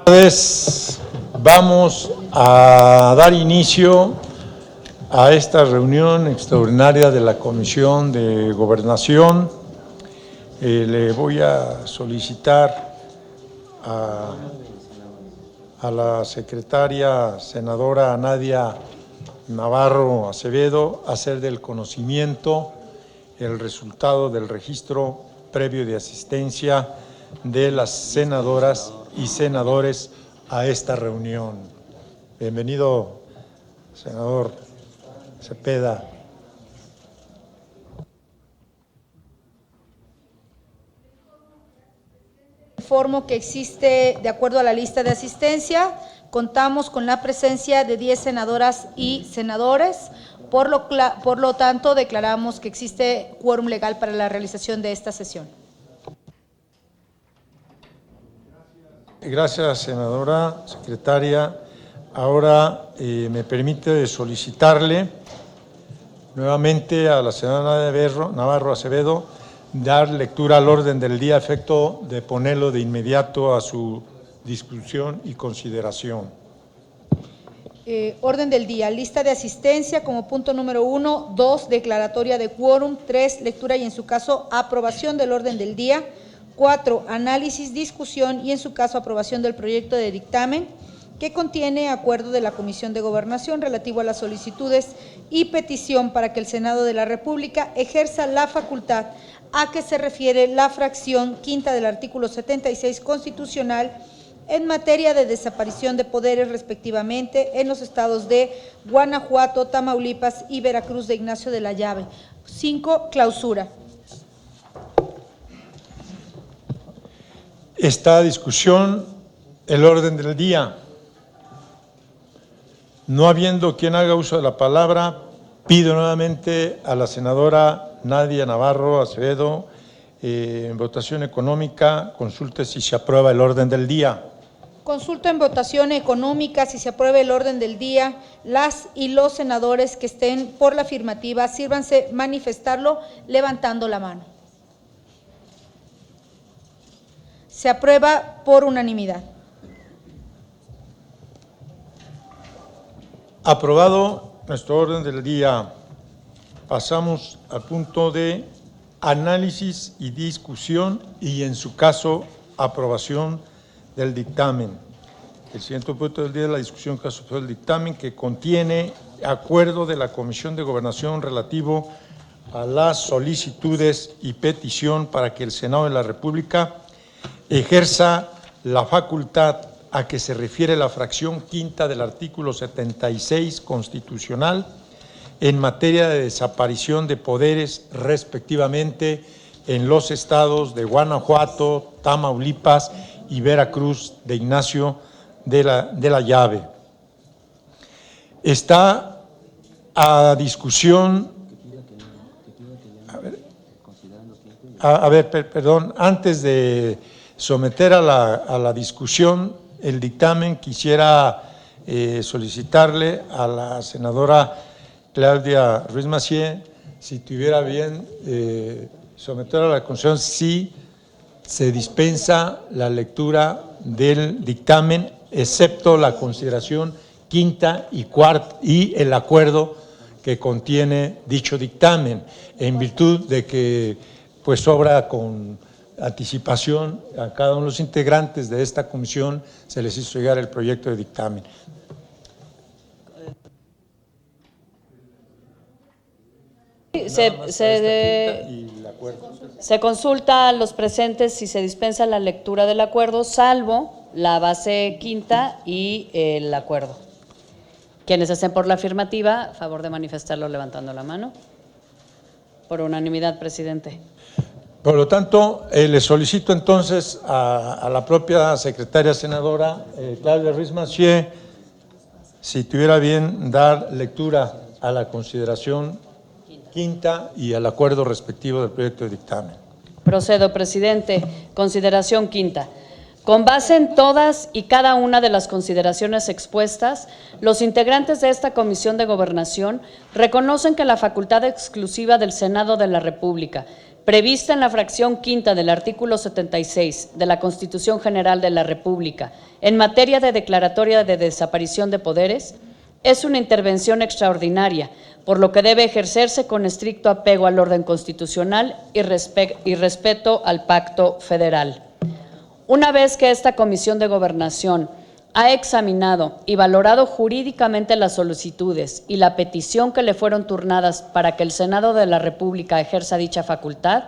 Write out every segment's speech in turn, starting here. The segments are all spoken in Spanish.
Entonces, vamos a dar inicio a esta reunión extraordinaria de la Comisión de Gobernación. Le voy a solicitar a la secretaria senadora Nadia Navarro Acevedo hacer del conocimiento el resultado del registro previo de asistencia de las senadoras y senadores a esta reunión. Bienvenido, senador Cepeda. Informo que existe, de acuerdo a la lista de asistencia, contamos con la presencia de 10 senadoras y senadores, por lo tanto declaramos que existe quórum legal para la realización de esta sesión. Gracias, senadora, secretaria. Ahora me permite solicitarle nuevamente a la senadora Navarro Acevedo dar lectura al orden del día a efecto de ponerlo de inmediato a su discusión y consideración. Orden del día, lista de asistencia como punto número 1, 2, declaratoria de quórum, 3, lectura y en su caso aprobación del orden del día, 4, análisis, discusión y en su caso aprobación del proyecto de dictamen que contiene acuerdo de la Comisión de Gobernación relativo a las solicitudes y petición para que el Senado de la República ejerza la facultad a que se refiere la fracción quinta del artículo 76 constitucional en materia de desaparición de poderes respectivamente en los estados de Guanajuato, Tamaulipas y Veracruz de Ignacio de la Llave. 5, clausura. Esta discusión, el orden del día. No habiendo quien haga uso de la palabra, pido nuevamente a la senadora Nadia Navarro Acevedo, en votación económica, consulte si se aprueba el orden del día. Consulta en votación económica si se aprueba el orden del día. Las y los senadores que estén por la afirmativa, sírvanse manifestarlo levantando la mano. Se aprueba por unanimidad. Aprobado nuestro orden del día. Pasamos al punto de análisis y discusión y, en su caso, aprobación del dictamen. El siguiente punto del día es la discusión caso del dictamen, que contiene acuerdo de la Comisión de Gobernación relativo a las solicitudes y petición para que el Senado de la República ejerza la facultad a que se refiere la fracción quinta del artículo 76 constitucional en materia de desaparición de poderes respectivamente en los estados de Guanajuato, Tamaulipas y Veracruz de Ignacio de la Llave. Está a discusión, perdón, antes de someter a la discusión el dictamen, quisiera solicitarle a la senadora Claudia Ruiz Massieu si tuviera bien someter a la consideración si se dispensa la lectura del dictamen, excepto la consideración quinta y cuarta y el acuerdo que contiene dicho dictamen, en virtud de que pues obra con anticipación a cada uno de los integrantes de esta comisión se les hizo llegar el proyecto de dictamen. Se consulta a los presentes si se dispensa la lectura del acuerdo, salvo la base quinta y el acuerdo. Quienes estén por la afirmativa, a favor de manifestarlo levantando la mano. Por unanimidad, presidente. Por lo tanto, le solicito entonces a la propia secretaria senadora Claudia Ruiz Massieu si tuviera bien dar lectura a la consideración quinta y al acuerdo respectivo del proyecto de dictamen. Procedo, presidente. Consideración quinta. Con base en todas y cada una de las consideraciones expuestas, los integrantes de esta Comisión de Gobernación reconocen que la facultad exclusiva del Senado de la República, prevista en la fracción quinta del artículo 76 de la Constitución General de la República en materia de declaratoria de desaparición de poderes, es una intervención extraordinaria, por lo que debe ejercerse con estricto apego al orden constitucional y respeto al pacto federal. Una vez que esta Comisión de Gobernación ha examinado y valorado jurídicamente las solicitudes y la petición que le fueron turnadas para que el Senado de la República ejerza dicha facultad,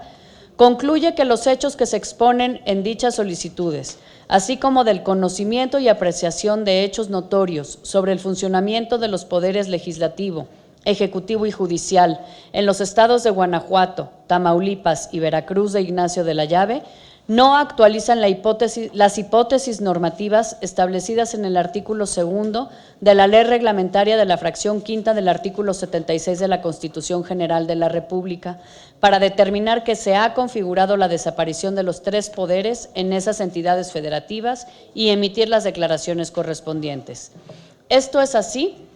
concluye que los hechos que se exponen en dichas solicitudes, así como del conocimiento y apreciación de hechos notorios sobre el funcionamiento de los poderes legislativo, ejecutivo y judicial en los estados de Guanajuato, Tamaulipas y Veracruz de Ignacio de la Llave, no actualizan las hipótesis normativas establecidas en el artículo 2 de la Ley Reglamentaria de la fracción quinta del artículo 76 de la Constitución General de la República para determinar que se ha configurado la desaparición de los tres poderes en esas entidades federativas y emitir las declaraciones correspondientes. Esto es así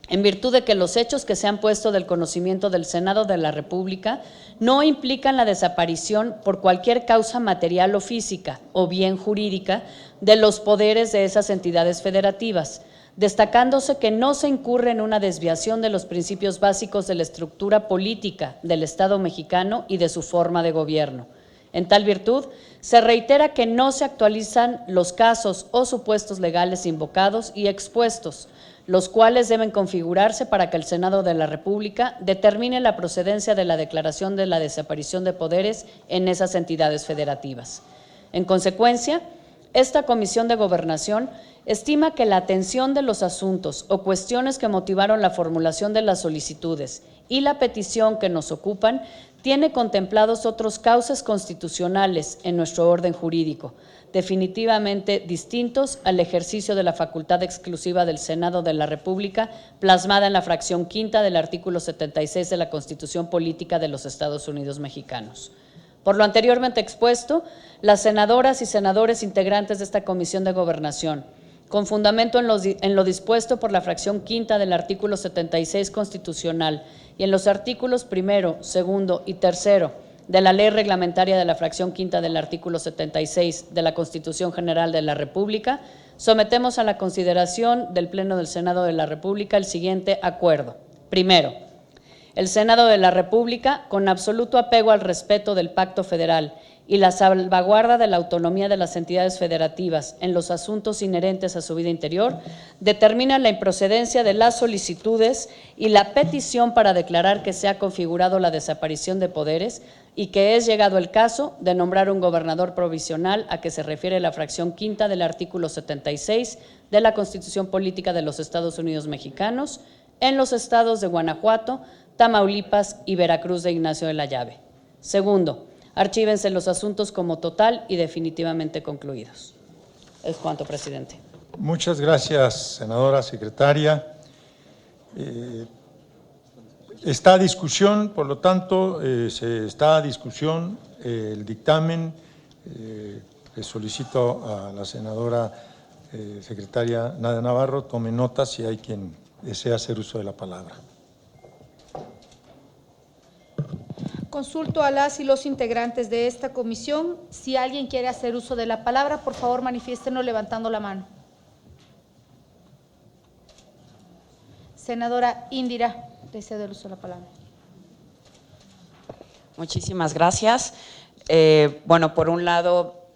en virtud de que los hechos que se han puesto del conocimiento del Senado de la República no implican la desaparición por cualquier causa material o física o bien jurídica de los poderes de esas entidades federativas, destacándose que no se incurre en una desviación de los principios básicos de la estructura política del Estado mexicano y de su forma de gobierno. En tal virtud, se reitera que no se actualizan los casos o supuestos legales invocados y expuestos, los cuales deben configurarse para que el Senado de la República determine la procedencia de la declaración de la desaparición de poderes en esas entidades federativas. En consecuencia, esta Comisión de Gobernación estima que la atención de los asuntos o cuestiones que motivaron la formulación de las solicitudes y la petición que nos ocupan tiene contemplados otros cauces constitucionales en nuestro orden jurídico, definitivamente distintos al ejercicio de la facultad exclusiva del Senado de la República, plasmada en la fracción quinta del artículo 76 de la Constitución Política de los Estados Unidos Mexicanos. Por lo anteriormente expuesto, las senadoras y senadores integrantes de esta Comisión de Gobernación, con fundamento en lo dispuesto por la fracción quinta del artículo 76 constitucional y en los artículos 1, 2 y 3 de la Ley Reglamentaria de la fracción quinta del artículo 76 de la Constitución General de la República, sometemos a la consideración del Pleno del Senado de la República el siguiente acuerdo. Primero, el Senado de la República, con absoluto apego al respeto del Pacto Federal y la salvaguarda de la autonomía de las entidades federativas en los asuntos inherentes a su vida interior, determina la improcedencia de las solicitudes y la petición para declarar que se ha configurado la desaparición de poderes y que es llegado el caso de nombrar un gobernador provisional a que se refiere la fracción quinta del artículo 76 de la Constitución Política de los Estados Unidos Mexicanos en los estados de Guanajuato, Tamaulipas y Veracruz de Ignacio de la Llave. Segundo, archívense los asuntos como total y definitivamente concluidos. Es cuanto, presidente. Muchas gracias, senadora secretaria. Está a discusión, por lo tanto, está a discusión el dictamen. Le solicito a la senadora secretaria Nadia Navarro tome nota si hay quien desea hacer uso de la palabra. Consulto a las y los integrantes de esta comisión. Si alguien quiere hacer uso de la palabra, por favor manifiéstenlo levantando la mano. Senadora Indira, le cedo el uso de la palabra. Muchísimas gracias. Bueno, por un lado,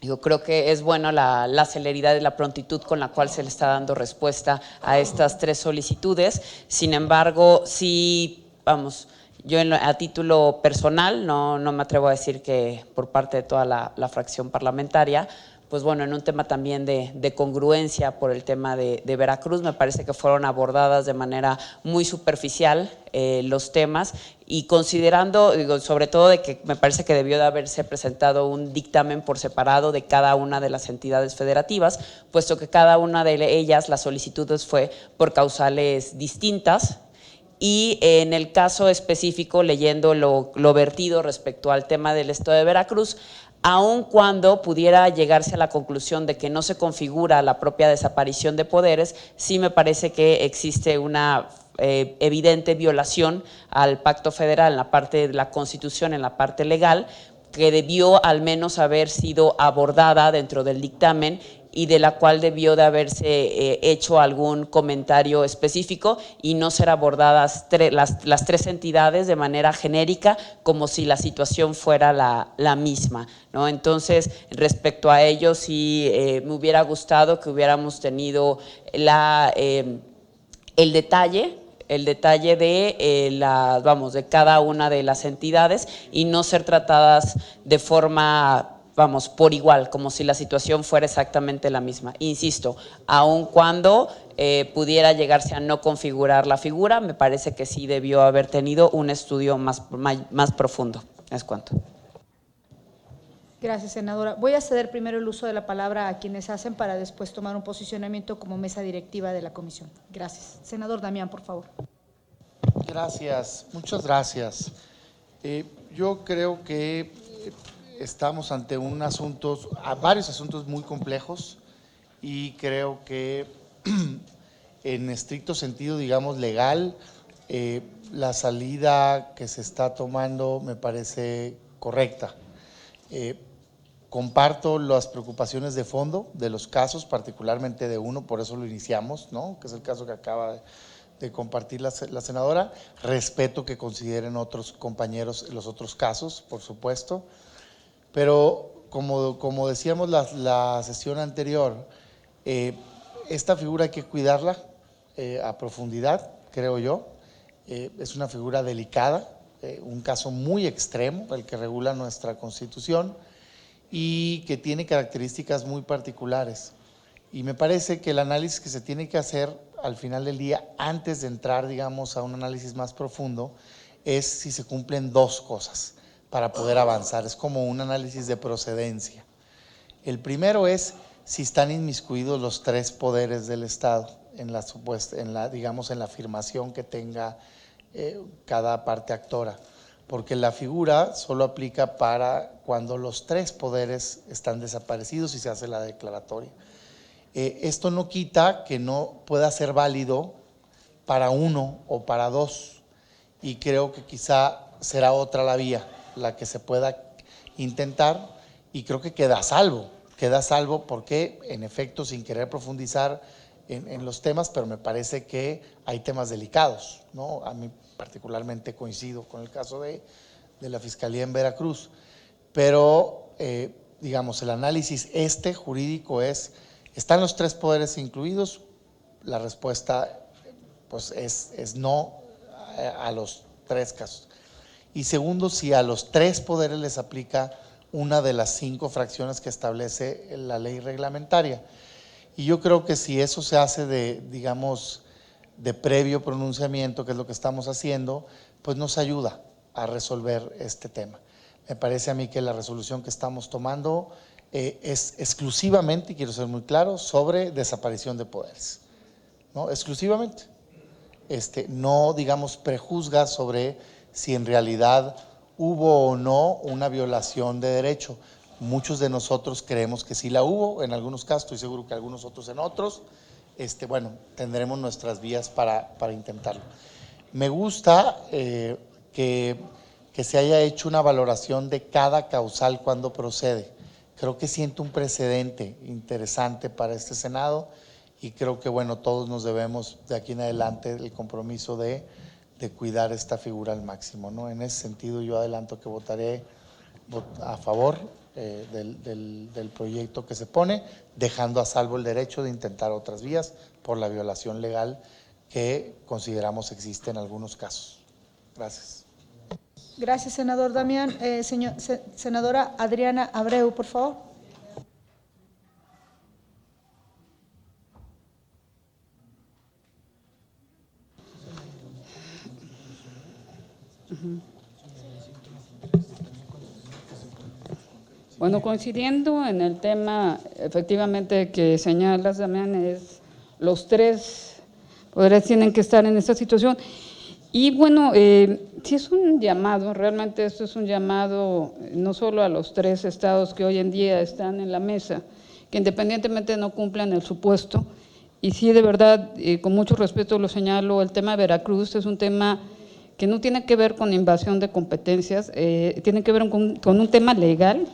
yo creo que es bueno la celeridad y la prontitud con la cual se le está dando respuesta a estas tres solicitudes. Sin embargo, sí, vamos, yo a título personal no me atrevo a decir que por parte de toda la fracción parlamentaria, pues bueno, en un tema también de congruencia por el tema de Veracruz, me parece que fueron abordadas de manera muy superficial los temas y considerando, digo, sobre todo de que me parece que debió de haberse presentado un dictamen por separado de cada una de las entidades federativas, puesto que cada una de ellas, las solicitudes fue por causales distintas. Y en el caso específico, leyendo lo vertido respecto al tema del Estado de Veracruz, aun cuando pudiera llegarse a la conclusión de que no se configura la propia desaparición de poderes, sí me parece que existe una evidente violación al pacto federal en la parte de la Constitución, en la parte legal, que debió al menos haber sido abordada dentro del dictamen y de la cual debió de haberse hecho algún comentario específico y no ser abordadas las tres entidades de manera genérica como si la situación fuera la misma, ¿no? Entonces, respecto a ello, sí me hubiera gustado que hubiéramos tenido el detalle de cada una de las entidades y no ser tratadas de forma, por igual, como si la situación fuera exactamente la misma. Insisto, aun cuando pudiera llegarse a no configurar la figura, me parece que sí debió haber tenido un estudio más profundo. Es cuanto. Gracias, senadora. Voy a ceder primero el uso de la palabra a quienes hacen para después tomar un posicionamiento como mesa directiva de la comisión. Gracias. Senador Damián, por favor. Gracias, muchas gracias. Yo creo que estamos ante varios asuntos muy complejos y creo que en estricto sentido, digamos, legal, la salida que se está tomando me parece correcta. Comparto las preocupaciones de fondo de los casos, particularmente de uno, por eso lo iniciamos, ¿no? Que es el caso que acaba de compartir la senadora. Respeto que consideren otros compañeros los otros casos, por supuesto, pero como decíamos la sesión anterior, esta figura hay que cuidarla a profundidad, creo yo. Es una figura delicada, un caso muy extremo, el que regula nuestra Constitución, y que tiene características muy particulares. Y me parece que el análisis que se tiene que hacer al final del día, antes de entrar, digamos, a un análisis más profundo, es si se cumplen dos cosas para poder avanzar. Es como un análisis de procedencia. El primero es si están inmiscuidos los tres poderes del Estado en la afirmación que tenga cada parte actora, porque la figura solo aplica para cuando los tres poderes están desaparecidos y se hace la declaratoria. Esto no quita que no pueda ser válido para uno o para dos, y creo que quizá será otra la vía, la que se pueda intentar, y creo que queda a salvo porque, en efecto, sin querer profundizar en los temas, pero me parece que hay temas delicados, ¿no? A mí particularmente coincido con el caso de la Fiscalía en Veracruz, pero digamos, el análisis jurídico es, ¿están los tres poderes incluidos? La respuesta pues es no a los tres casos. Y segundo, si a los tres poderes les aplica una de las 5 fracciones que establece la ley reglamentaria. Y yo creo que si eso se hace de previo pronunciamiento, que es lo que estamos haciendo, pues nos ayuda a resolver este tema. Me parece a mí que la resolución que estamos tomando es exclusivamente, y quiero ser muy claro, sobre desaparición de poderes, ¿no? Exclusivamente. No, digamos, prejuzga sobre si en realidad hubo o no una violación de derecho. Muchos de nosotros creemos que sí la hubo, en algunos casos, estoy seguro que algunos otros en otros. Bueno, tendremos nuestras vías para intentarlo. Me gusta que se haya hecho una valoración de cada causal cuando procede. Creo que siento un precedente interesante para este Senado, y creo que, bueno, todos nos debemos de aquí en adelante el compromiso de cuidar esta figura al máximo, ¿no? En ese sentido, yo adelanto que votaré a favor del proyecto que se pone, dejando a salvo el derecho de intentar otras vías por la violación legal que consideramos existe en algunos casos. Gracias. Gracias, senador Damián. Senadora Adriana Abreu, por favor. Bueno, coincidiendo en el tema, efectivamente, que señalas, Damián, es los tres poderes tienen que estar en esta situación. Y bueno, sí es un llamado, realmente esto es un llamado no solo a los 3 estados que hoy en día están en la mesa, que independientemente no cumplan el supuesto, Y sí, de verdad, con mucho respeto lo señalo, el tema de Veracruz es un tema que no tiene que ver con invasión de competencias, tiene que ver con un tema legal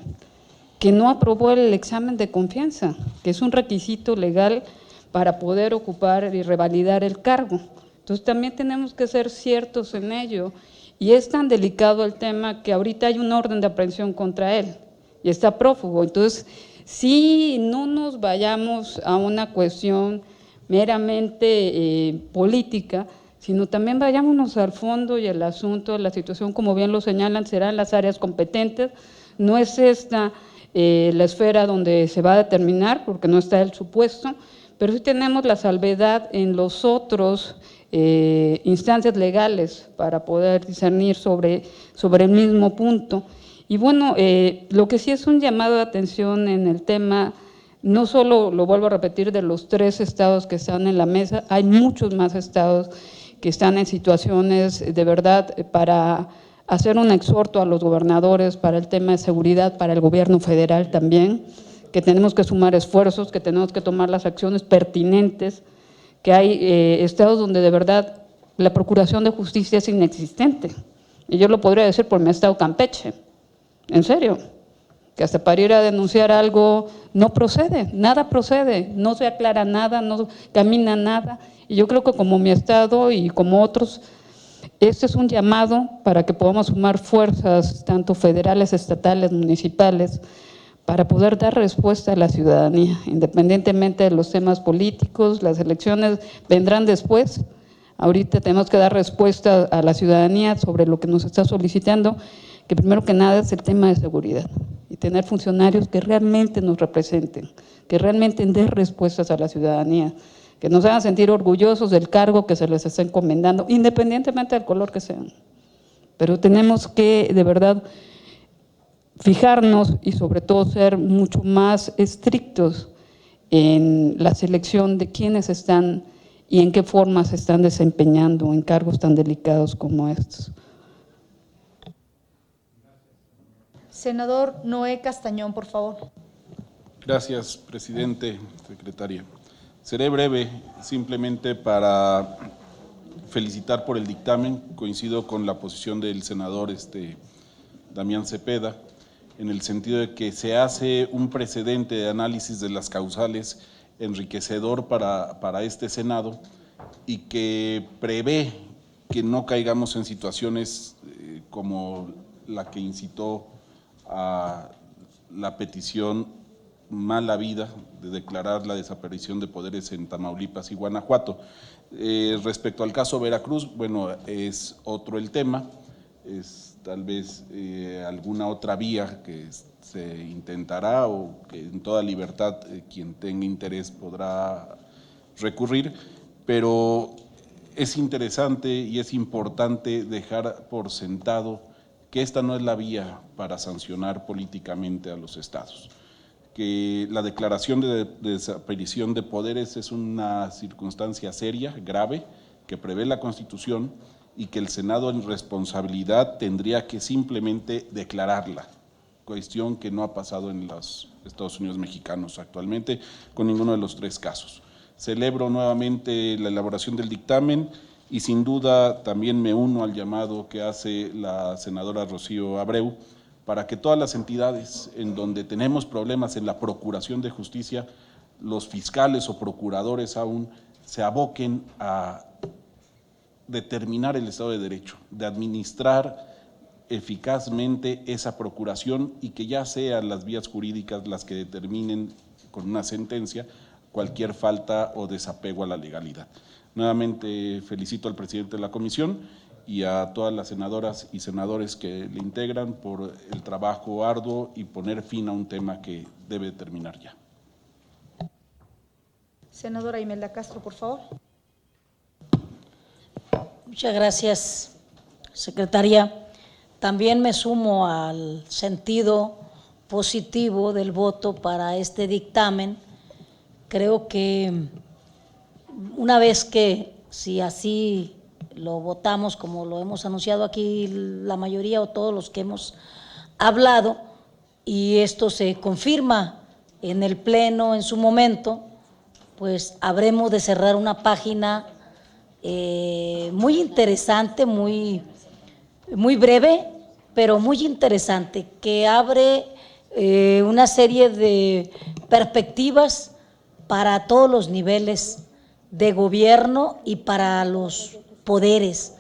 que no aprobó el examen de confianza, que es un requisito legal para poder ocupar y revalidar el cargo. Entonces también tenemos que ser ciertos en ello. Y es tan delicado el tema que ahorita hay un orden de aprehensión contra él y está prófugo. Entonces, si no nos vayamos a una cuestión meramente política, sino también vayámonos al fondo y al asunto de la situación, como bien lo señalan, serán las áreas competentes, no es esta la esfera donde se va a determinar, porque no está el supuesto, pero sí tenemos la salvedad en los otros instancias legales para poder discernir sobre el mismo punto. Y bueno, lo que sí es un llamado de atención en el tema, no solo, lo vuelvo a repetir, de los 3 estados que están en la mesa, hay muchos más estados que están en situaciones de verdad para hacer un exhorto a los gobernadores para el tema de seguridad, para el gobierno federal también, que tenemos que sumar esfuerzos, que tenemos que tomar las acciones pertinentes, que hay estados donde de verdad la procuración de justicia es inexistente. Y yo lo podría decir por mi estado Campeche, en serio, que hasta para ir a denunciar algo no procede, nada procede, no se aclara nada, no camina nada. Y yo creo que como mi estado y como otros, este es un llamado para que podamos sumar fuerzas, tanto federales, estatales, municipales, para poder dar respuesta a la ciudadanía, independientemente de los temas políticos. Las elecciones vendrán después. Ahorita tenemos que dar respuesta a la ciudadanía sobre lo que nos está solicitando, que primero que nada es el tema de seguridad y tener funcionarios que realmente nos representen, que realmente den respuestas a la ciudadanía, que nos hagan sentir orgullosos del cargo que se les está encomendando, independientemente del color que sean. Pero tenemos que, de verdad, fijarnos y sobre todo ser mucho más estrictos en la selección de quiénes están y en qué forma se están desempeñando en cargos tan delicados como estos. Senador Noé Castañón, por favor. Gracias, presidente, secretaria. Seré breve, simplemente para felicitar por el dictamen. Coincido con la posición del senador Damián Cepeda, en el sentido de que se hace un precedente de análisis de las causales enriquecedor para este Senado y que prevé que no caigamos en situaciones como la que incitó a la petición mala vida de declarar la desaparición de poderes en Tamaulipas y Guanajuato. Respecto al caso Veracruz, bueno, es otro el tema, es tal vez alguna otra vía que se intentará o que en toda libertad quien tenga interés podrá recurrir, pero es interesante y es importante dejar por sentado que esta no es la vía para sancionar políticamente a los estados, que la declaración de desaparición de poderes es una circunstancia seria, grave, que prevé la Constitución y que el Senado en responsabilidad tendría que simplemente declararla, cuestión que no ha pasado en los Estados Unidos mexicanos actualmente con ninguno de los 3 casos. Celebro nuevamente la elaboración del dictamen y sin duda también me uno al llamado que hace la senadora Rocío Abreu para que todas las entidades en donde tenemos problemas en la procuración de justicia, los fiscales o procuradores aún se aboquen a determinar el Estado de Derecho, de administrar eficazmente esa procuración y que ya sean las vías jurídicas las que determinen con una sentencia cualquier falta o desapego a la legalidad. Nuevamente felicito al presidente de la comisión y a todas las senadoras y senadores que le integran por el trabajo arduo y poner fin a un tema que debe terminar ya. Senadora Imelda Castro, por favor. Muchas gracias, secretaria. También me sumo al sentido positivo del voto para este dictamen. Creo que una vez que, si así lo votamos como lo hemos anunciado aquí la mayoría o todos los que hemos hablado, y esto se confirma en el Pleno en su momento, pues habremos de cerrar una página muy interesante, muy breve, pero muy interesante, que abre una serie de perspectivas para todos los niveles de gobierno y para los poderes,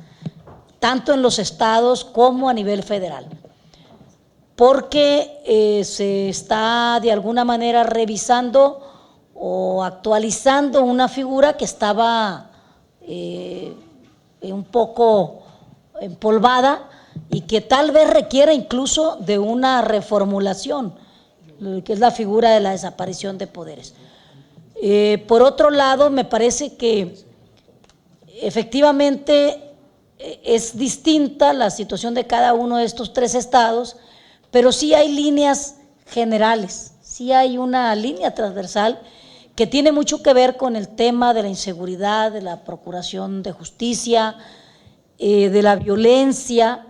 tanto en los estados como a nivel federal, porque se está de alguna manera revisando o actualizando una figura que estaba un poco empolvada y que tal vez requiera incluso de una reformulación, que es la figura de la desaparición de poderes. Por otro lado, me parece que efectivamente es distinta la situación de cada uno de estos tres estados, pero sí hay líneas generales, sí hay una línea transversal que tiene mucho que ver con el tema de la inseguridad, de la procuración de justicia, de la violencia,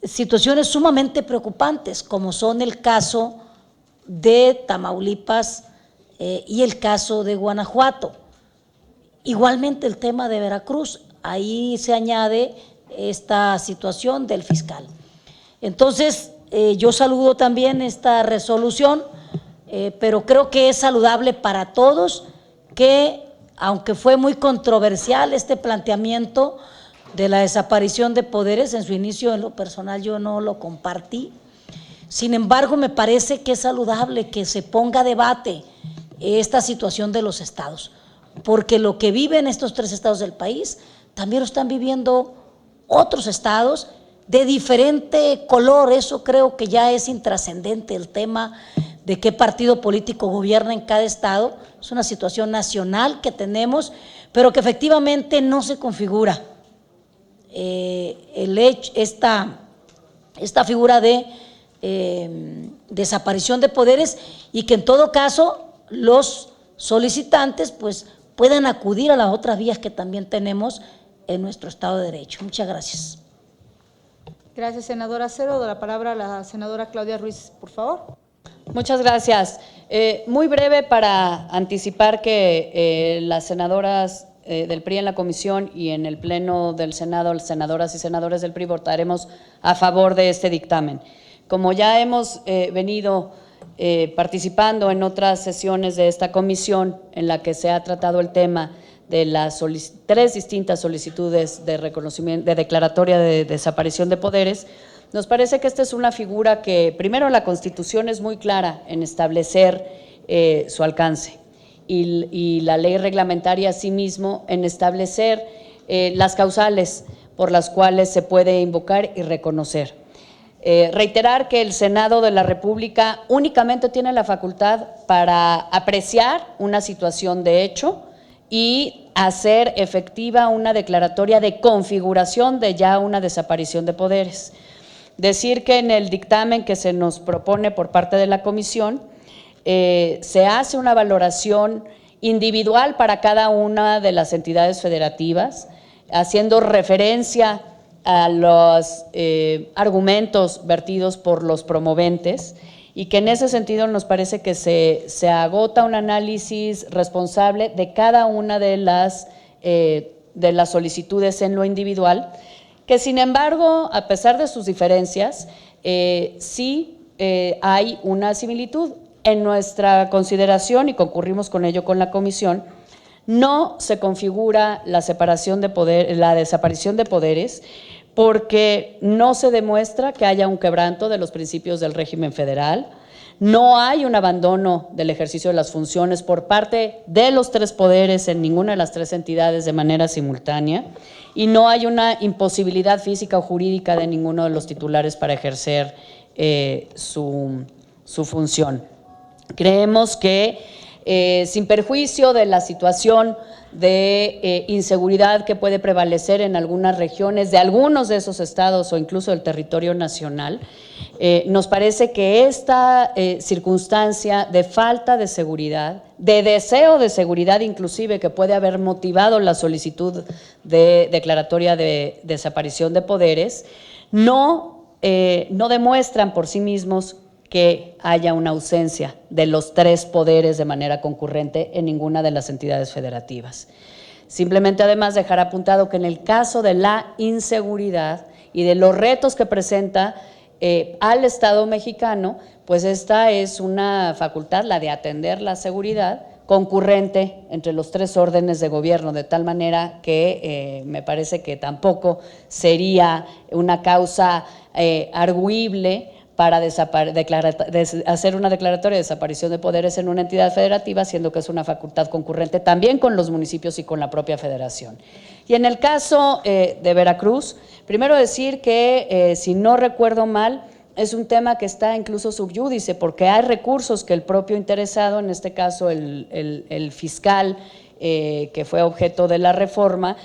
situaciones sumamente preocupantes, como son el caso de Tamaulipas y el caso de Guanajuato. Igualmente el tema de Veracruz, ahí se añade esta situación del fiscal. Entonces, yo saludo también esta resolución, pero creo que es saludable para todos que, aunque fue muy controversial este planteamiento de la desaparición de poderes, en su inicio en lo personal yo no lo compartí, sin embargo me parece que es saludable que se ponga a debate esta situación de los estados, porque lo que viven estos tres estados del país también lo están viviendo otros estados de diferente color. Eso creo que ya es intrascendente, el tema de qué partido político gobierna en cada estado. Es una situación nacional que tenemos, pero que efectivamente no se configura esta figura de desaparición de poderes, y que en todo caso los solicitantes pues puedan acudir a las otras vías que también tenemos en nuestro Estado de Derecho. Muchas gracias. Gracias, senadora Acero. De la palabra a la senadora Claudia Ruiz, por favor. Muchas gracias. Muy breve para anticipar que las senadoras del PRI en la comisión y en el Pleno del Senado, las senadoras y senadores del PRI votaremos a favor de este dictamen. Como ya hemos venido participando en otras sesiones de esta comisión en la que se ha tratado el tema de las tres distintas solicitudes de reconocimiento, de declaratoria de desaparición de poderes, nos parece que esta es una figura que, primero, la Constitución es muy clara en establecer su alcance y la ley reglamentaria asimismo en establecer las causales por las cuales se puede invocar y reconocer. Reiterar que el Senado de la República únicamente tiene la facultad para apreciar una situación de hecho y hacer efectiva una declaratoria de configuración de ya una desaparición de poderes. Decir que en el dictamen que se nos propone por parte de la comisión se hace una valoración individual para cada una de las entidades federativas, haciendo referencia a los argumentos vertidos por los promoventes, y que en ese sentido nos parece que se agota un análisis responsable de cada una de las solicitudes en lo individual, que sin embargo, a pesar de sus diferencias, sí hay una similitud. En nuestra consideración, y concurrimos con ello con la comisión, no se configura la separación de poder, la desaparición de poderes, porque no se demuestra que haya un quebranto de los principios del régimen federal, no hay un abandono del ejercicio de las funciones por parte de los tres poderes en ninguna de las tres entidades de manera simultánea, y no hay una imposibilidad física o jurídica de ninguno de los titulares para ejercer su función. Creemos que sin perjuicio de la situación de inseguridad que puede prevalecer en algunas regiones de algunos de esos estados o incluso del territorio nacional, nos parece que esta circunstancia de falta de seguridad, de deseo de seguridad inclusive, que puede haber motivado la solicitud de declaratoria de desaparición de poderes, no demuestran por sí mismos que haya una ausencia de los tres poderes de manera concurrente en ninguna de las entidades federativas. Simplemente, además, dejar apuntado que en el caso de la inseguridad y de los retos que presenta al Estado mexicano, pues esta es una facultad, la de atender la seguridad, concurrente entre los tres órdenes de gobierno, de tal manera que me parece que tampoco sería una causa arguible para hacer una declaratoria de desaparición de poderes en una entidad federativa, siendo que es una facultad concurrente también con los municipios y con la propia federación. Y en el caso de Veracruz, primero decir que, si no recuerdo mal, es un tema que está incluso sub iudice, porque hay recursos que el propio interesado, en este caso el fiscal que fue objeto de la reforma,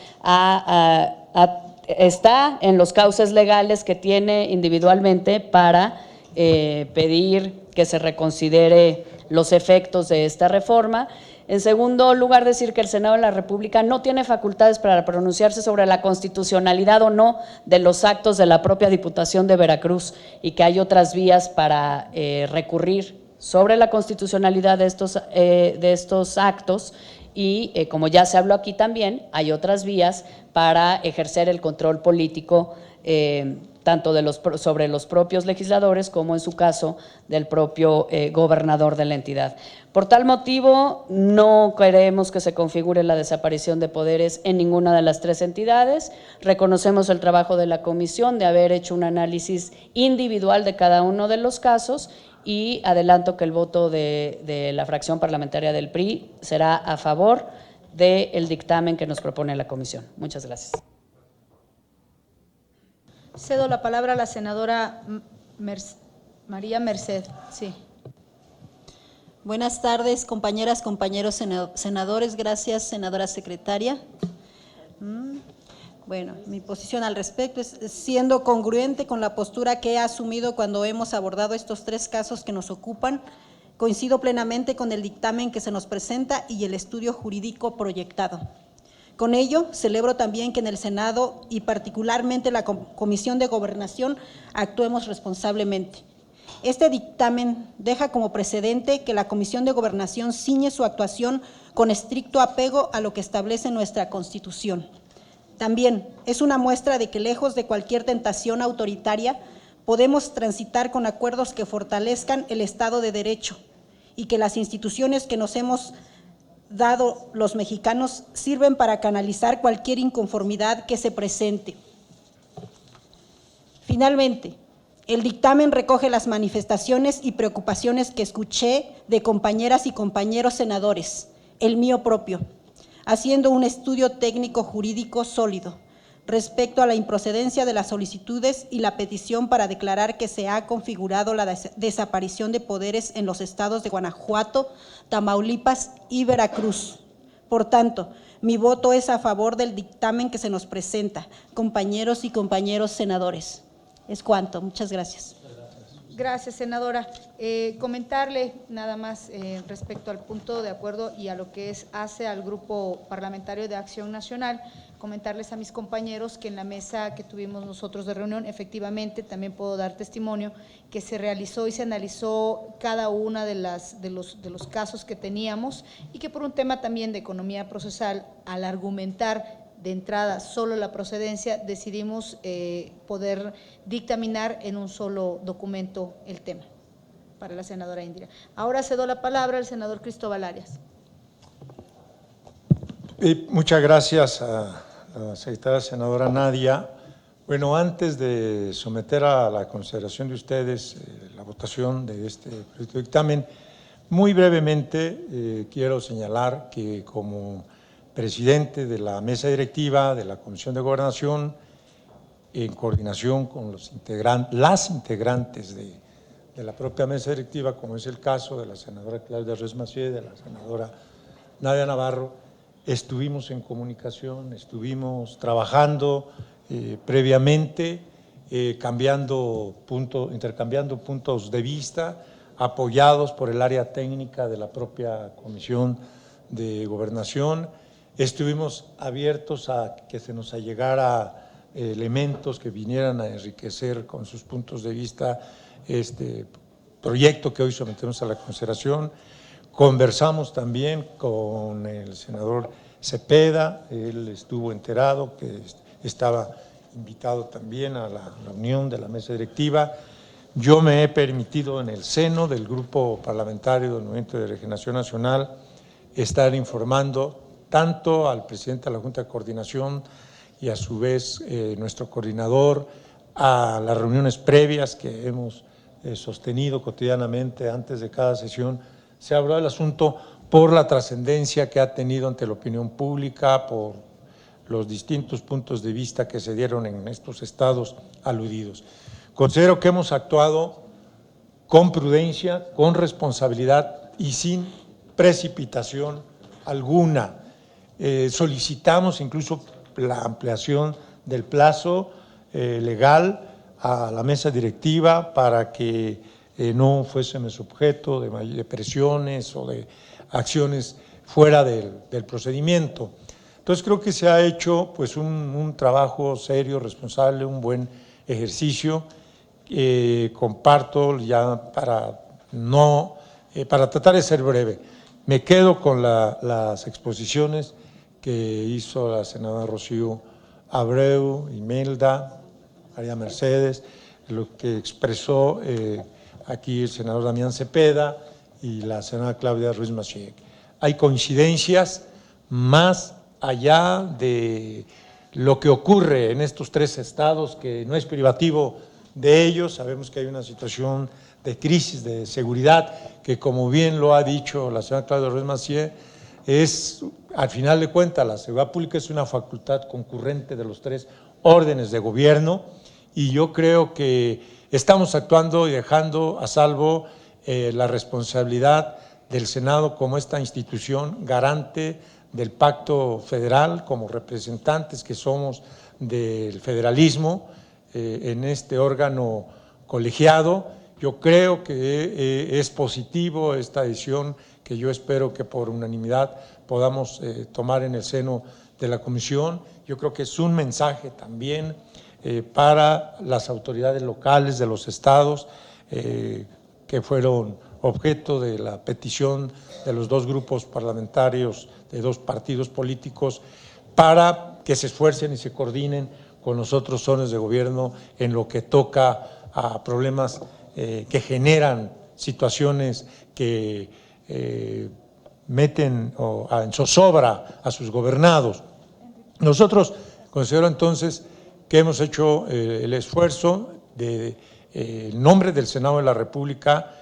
está en los cauces legales que tiene individualmente para pedir que se reconsidere los efectos de esta reforma. En segundo lugar, decir que el Senado de la República no tiene facultades para pronunciarse sobre la constitucionalidad o no de los actos de la propia Diputación de Veracruz, y que hay otras vías para recurrir sobre la constitucionalidad de estos actos. Y como ya se habló aquí también, hay otras vías para ejercer el control político, tanto sobre los propios legisladores como, en su caso, del propio gobernador de la entidad. Por tal motivo, no queremos que se configure la desaparición de poderes en ninguna de las tres entidades. Reconocemos el trabajo de la comisión de haber hecho un análisis individual de cada uno de los casos, y adelanto que el voto de la fracción parlamentaria del PRI será a favor del dictamen que nos propone la comisión. Muchas gracias. Cedo la palabra a la senadora María Merced. Sí. Buenas tardes, compañeras, compañeros senadores. Gracias, senadora secretaria. Bueno, mi posición al respecto es siendo congruente con la postura que he asumido cuando hemos abordado estos tres casos que nos ocupan. Coincido plenamente con el dictamen que se nos presenta y el estudio jurídico proyectado. Con ello, celebro también que en el Senado y particularmente la Comisión de Gobernación actuemos responsablemente. Este dictamen deja como precedente que la Comisión de Gobernación ciñe su actuación con estricto apego a lo que establece nuestra Constitución. También es una muestra de que, lejos de cualquier tentación autoritaria, podemos transitar con acuerdos que fortalezcan el Estado de Derecho y que las instituciones que nos hemos dado los mexicanos sirven para canalizar cualquier inconformidad que se presente. Finalmente, el dictamen recoge las manifestaciones y preocupaciones que escuché de compañeras y compañeros senadores, el mío propio, haciendo un estudio técnico jurídico sólido respecto a la improcedencia de las solicitudes y la petición para declarar que se ha configurado la desaparición de poderes en los estados de Guanajuato, Tamaulipas y Veracruz. Por tanto, mi voto es a favor del dictamen que se nos presenta, compañeros y compañeros senadores. Es cuanto. Muchas gracias. Gracias, senadora. Comentarle nada más respecto al punto de acuerdo y a lo que hace al Grupo Parlamentario de Acción Nacional, comentarles a mis compañeros que en la mesa que tuvimos nosotros de reunión, efectivamente, también puedo dar testimonio que se realizó y se analizó cada una de los casos que teníamos, y que por un tema también de economía procesal, al argumentar de entrada solo la procedencia, decidimos poder dictaminar en un solo documento el tema para la senadora Indira. Ahora cedo la palabra al senador Cristóbal Arias. Muchas gracias a la secretaria senadora Nadia. Bueno, antes de someter a la consideración de ustedes la votación de este proyecto de dictamen, muy brevemente quiero señalar que como presidente de la mesa directiva de la Comisión de Gobernación, en coordinación con las integrantes de la propia mesa directiva, como es el caso de la senadora Claudia Ruiz Massieu, de la senadora Nadia Navarro, estuvimos en comunicación, estuvimos trabajando previamente, intercambiando puntos de vista, apoyados por el área técnica de la propia Comisión de Gobernación. Estuvimos abiertos a que se nos allegara elementos que vinieran a enriquecer con sus puntos de vista proyecto que hoy sometemos a la consideración. Conversamos también con el senador Cepeda, él estuvo enterado que estaba invitado también a la reunión de la mesa directiva. Yo me he permitido en el seno del Grupo Parlamentario del Movimiento de Regeneración Nacional estar informando tanto al presidente de la Junta de Coordinación y a su vez nuestro coordinador a las reuniones previas que hemos sostenido cotidianamente antes de cada sesión. Se ha hablado del asunto por la trascendencia que ha tenido ante la opinión pública, por los distintos puntos de vista que se dieron en estos estados aludidos. Considero que hemos actuado con prudencia, con responsabilidad y sin precipitación alguna. Solicitamos incluso la ampliación del plazo legal a la mesa directiva para que no fuésemos objeto de presiones o de acciones fuera del procedimiento. Entonces creo que se ha hecho pues un trabajo serio, responsable, un buen ejercicio. Comparto ya para tratar de ser breve. Me quedo con las exposiciones que hizo la senadora Rocío Abreu, Imelda, María Mercedes, lo que expresó aquí el senador Damián Cepeda y la senadora Claudia Ruiz Massieu. Hay coincidencias más allá de lo que ocurre en estos tres estados, que no es privativo de ellos. Sabemos que hay una situación de crisis de seguridad que, como bien lo ha dicho la señora Claudia Ruiz Massieu, es, al final de cuentas, la seguridad pública es una facultad concurrente de los tres órdenes de gobierno, y yo creo que estamos actuando y dejando a salvo la responsabilidad del Senado como esta institución garante del pacto federal, como representantes que somos del federalismo en este órgano colegiado. Yo creo que es positivo esta decisión que yo espero que por unanimidad podamos tomar en el seno de la comisión. Yo creo que es un mensaje también para las autoridades locales de los estados que fueron objeto de la petición de los dos grupos parlamentarios de dos partidos políticos, para que se esfuercen y se coordinen con los otros zonas de gobierno en lo que toca a problemas que generan situaciones que meten en zozobra a sus gobernados. Nosotros considero entonces que hemos hecho el esfuerzo en nombre del Senado de la República,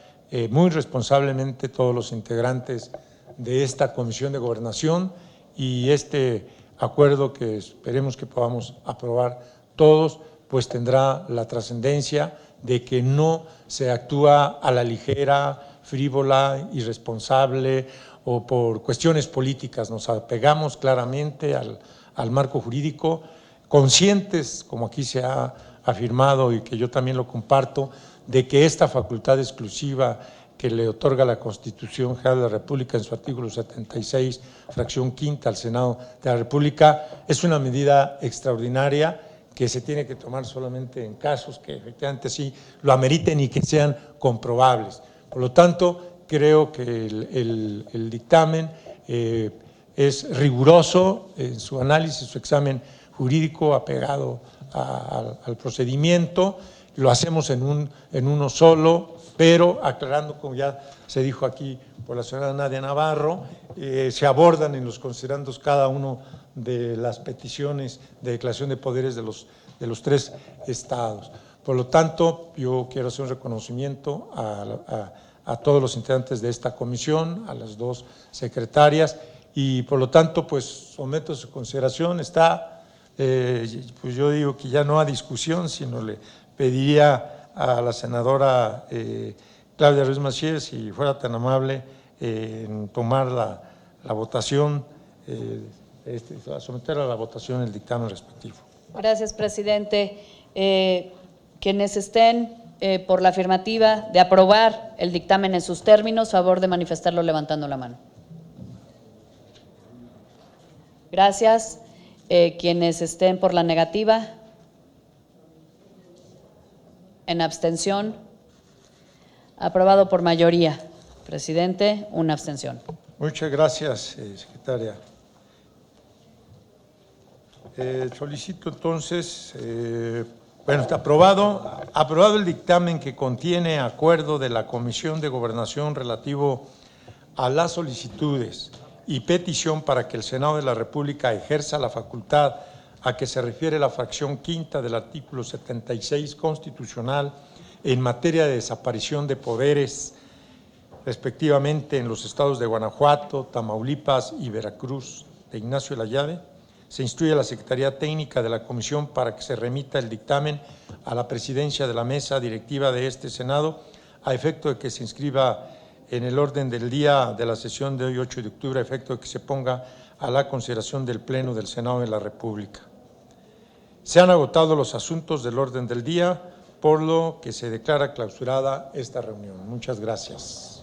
muy responsablemente todos los integrantes de esta Comisión de Gobernación, y este acuerdo que esperemos que podamos aprobar todos, pues tendrá la trascendencia de que no se actúa a la ligera, frívola, irresponsable o por cuestiones políticas. Nos apegamos claramente al marco jurídico, conscientes, como aquí se ha afirmado y que yo también lo comparto, de que esta facultad exclusiva que le otorga la Constitución General de la República en su artículo 76, fracción quinta al Senado de la República, es una medida extraordinaria que se tiene que tomar solamente en casos que efectivamente sí lo ameriten y que sean comprobables. Por lo tanto, creo que el dictamen es riguroso en su análisis, su examen jurídico apegado al procedimiento. Lo hacemos en uno solo, pero aclarando, como ya se dijo aquí por la señora Nadia Navarro, se abordan en los considerandos cada uno de las peticiones de declaración de poderes de los tres estados. Por lo tanto, yo quiero hacer un reconocimiento a todos los integrantes de esta comisión, a las dos secretarias, y por lo tanto, pues someto a su consideración. Está, pues yo digo que ya no a discusión, sino le pediría a la senadora Claudia Ruiz Massieu, si fuera tan amable, en tomar la votación, a someter a la votación el dictamen respectivo. Gracias, presidente. Quienes estén por la afirmativa de aprobar el dictamen en sus términos, favor de manifestarlo levantando la mano. Gracias. Quienes estén por la negativa, en abstención. Aprobado por mayoría. Presidente, una abstención. Muchas gracias, secretaria. Solicito entonces, está aprobado el dictamen que contiene acuerdo de la Comisión de Gobernación relativo a las solicitudes y petición para que el Senado de la República ejerza la facultad a que se refiere la fracción quinta del artículo 76 constitucional en materia de desaparición de poderes, respectivamente en los estados de Guanajuato, Tamaulipas y Veracruz, de Ignacio Layave. Se instruye a la Secretaría Técnica de la Comisión para que se remita el dictamen a la presidencia de la mesa directiva de este Senado, a efecto de que se inscriba en el orden del día de la sesión de hoy, 8 de octubre, a efecto de que se ponga a la consideración del Pleno del Senado de la República. Se han agotado los asuntos del orden del día, por lo que se declara clausurada esta reunión. Muchas gracias.